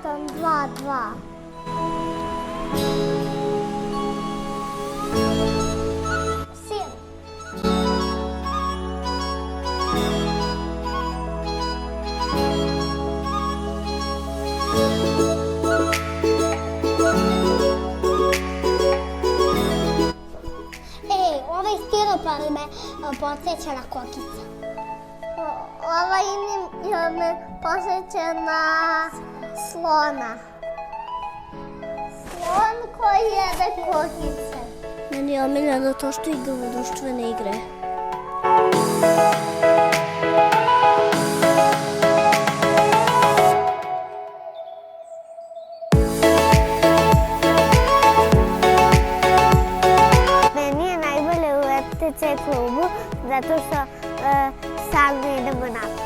1, 2, 2. Син. Ovaj stiropor me podsjeća na kokice. Ovaj me podsjeća na slona. Slon koji jede kokice. Meni je omiljeno to što igramo društvene igre. Meni je najbolje u FTC klubu zato što stalno idemo napred.